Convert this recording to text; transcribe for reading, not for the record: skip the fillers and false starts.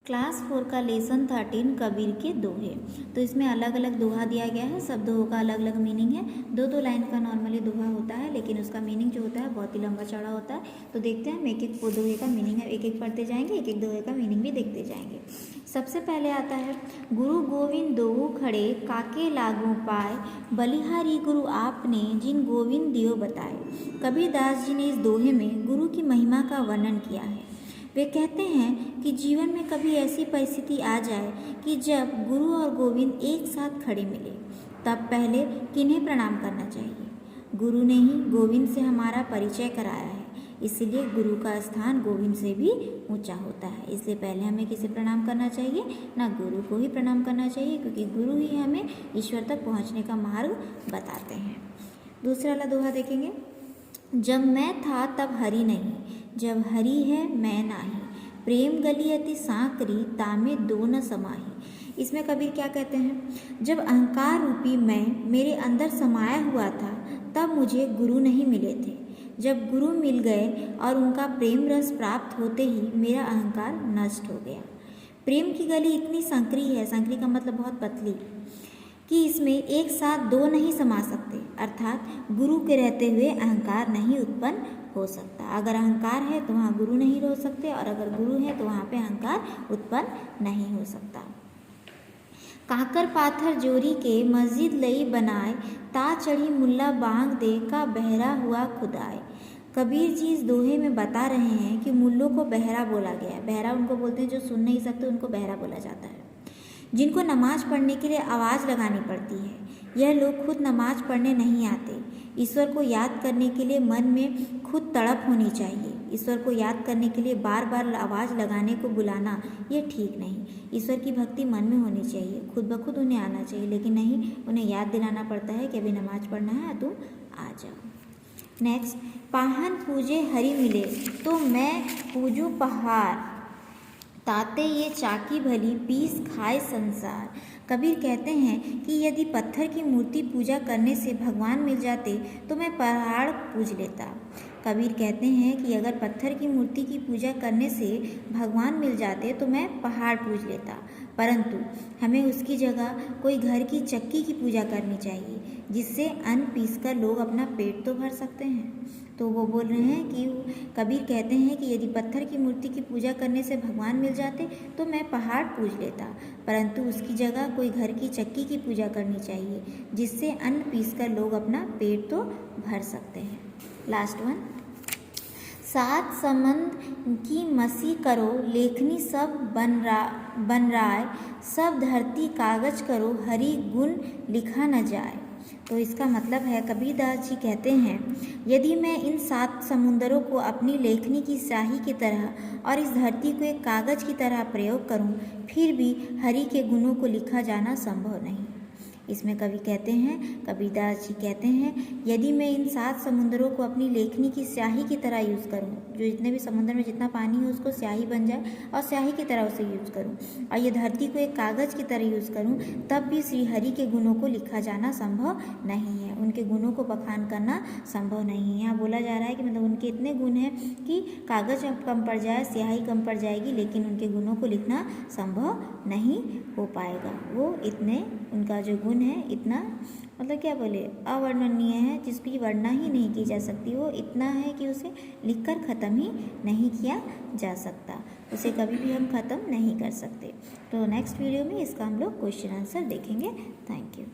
Class 4 का lesson 13 Kabir के दोहे। तो इसमें अलग अलग दोहा दिया गया है। सब दोहों का अलग अलग मीनिंग है। दो दो लाइन का नॉर्मली दोहा होता है, लेकिन उसका मीनिंग जो होता है बहुत ही लंबा चौड़ा होता है। तो देखते हैं हम एक एक दोहे का मीनिंग है, एक एक पढ़ते जाएंगे, एक एक दोहे का मीनिंग भी देखते जाएंगे। सबसे पहले आता है, गुरु गोविंद दोऊ खड़े काके लागू पाए, बलिहारी गुरु आपने जिन गोविंद दियो बताए। कबीरदास जी ने इस दोहे में गुरु की महिमा का वर्णन किया है। वे कहते हैं कि जीवन में कभी ऐसी परिस्थिति आ जाए कि जब गुरु और गोविंद एक साथ खड़े मिले, तब पहले किन्हें प्रणाम करना चाहिए? गुरु ने ही गोविंद से हमारा परिचय कराया है, इसलिए गुरु का स्थान गोविंद से भी ऊंचा होता है। इसलिए पहले हमें किसे प्रणाम करना चाहिए? ना गुरु को ही प्रणाम करना चाहिए, क्योंकि गुरु ही हमें ईश्वर तक पहुंचने का मार्ग बताते हैं। दूसरा वाला दोहा देखेंगे, जब मैं था तब हरि नहीं, जब हरि है मैं नाही, प्रेम गली अति सांकरी तामे दो न समाही। इसमें कबीर क्या कहते हैं? जब अहंकार रूपी मैं मेरे अंदर समाया हुआ था, तब मुझे गुरु नहीं मिले थे। जब गुरु मिल गए और उनका प्रेम रस प्राप्त होते ही मेरा अहंकार नष्ट हो गया। प्रेम की गली इतनी संकरी है, संकरी का मतलब बहुत पतली, कि इसमें एक साथ दो नहीं समा सकते, अर्थात गुरु के रहते हुए अहंकार नहीं उत्पन्न हो सकता। अगर अहंकार है तो वहाँ गुरु नहीं रह सकते, और अगर गुरु है तो वहाँ पे अहंकार उत्पन्न नहीं हो सकता। काकर पाथर जोरी के मस्जिद लई बनाए, ता चढ़ी मुल्ला बांग दे का बहरा हुआ खुदाए। कबीर जी इस दोहे में बता रहे हैं कि मुल्लों को बहरा बोला गया है। बहरा उनको बोलते हैं जो सुन नहीं सकते, उनको बहरा बोला जाता है। जिनको नमाज पढ़ने के लिए आवाज़ लगानी पड़ती है, यह लोग खुद नमाज पढ़ने नहीं आते। ईश्वर को याद करने के लिए मन में खुद तड़प होनी चाहिए। ईश्वर को याद करने के लिए बार बार आवाज़ लगाने को बुलाना ये ठीक नहीं। ईश्वर की भक्ति मन में होनी चाहिए, खुद ब खुद उन्हें आना चाहिए, लेकिन नहीं, उन्हें याद दिलाना पड़ता है कि अभी नमाज पढ़ना है, तुम आ जाओ। नेक्स्ट, पाहन पूजे हरि मिले तो मैं पूजू पहाड़, ताते ये चाकी भली पीस खाए संसार। कबीर कहते हैं कि यदि पत्थर की मूर्ति पूजा करने से भगवान मिल जाते तो मैं पहाड़ पूज लेता। कबीर कहते हैं कि अगर पत्थर की मूर्ति की पूजा करने से भगवान मिल जाते तो मैं पहाड़ पूज लेता, परंतु हमें उसकी जगह कोई घर की चक्की की पूजा करनी चाहिए, जिससे अन्न पीसकर लोग अपना पेट तो भर सकते हैं। तो वो बोल रहे हैं कि कबीर कहते हैं कि यदि पत्थर की मूर्ति की पूजा करने से भगवान मिल जाते तो मैं पहाड़ पूज लेता, परंतु उसकी जगह कोई घर की चक्की की पूजा करनी चाहिए, जिससे अन्न पीसकर लोग अपना पेट तो भर सकते हैं। लास्ट वन, सात समंद की मसी करो लेखनी सब बन राय, सब धरती कागज करो हरि गुण लिखा न जाए। तो इसका मतलब है, कबीरदास जी कहते हैं, यदि मैं इन 7 समुंदरों को अपनी लेखनी की स्याही की तरह और इस धरती को एक कागज की तरह प्रयोग करूं, फिर भी हरि के गुणों को लिखा जाना संभव नहीं। इसमें कवि कहते हैं, कबीरदास जी कहते हैं, यदि मैं इन 7 समुंदरों को अपनी लेखनी की स्याही की तरह यूज़ करूं, जो जितने भी समुद्र में जितना पानी है उसको स्याही बन जाए और स्याही की तरह उसे यूज़ करूं, और ये धरती को एक कागज़ की तरह यूज़ करूं, तब भी श्री हरि के गुणों को लिखा जाना संभव नहीं है। उनके गुणों को बखान करना संभव नहीं है। यहाँ बोला जा रहा है कि मतलब उनके इतने गुण हैं कि कागज़ कम पड़ जाए, स्याही कम पड़ जाएगी, लेकिन उनके गुणों को लिखना संभव नहीं हो पाएगा। वो इतने, उनका जो गुण है इतना, मतलब क्या बोले, अवर्णनीय है, जिसकी वर्णना ही नहीं की जा सकती। वो इतना है कि उसे लिखकर ख़त्म ही नहीं किया जा सकता, उसे कभी भी हम ख़त्म नहीं कर सकते। तो नेक्स्ट वीडियो में इसका हम लोग क्वेश्चन आंसर देखेंगे। Thank you.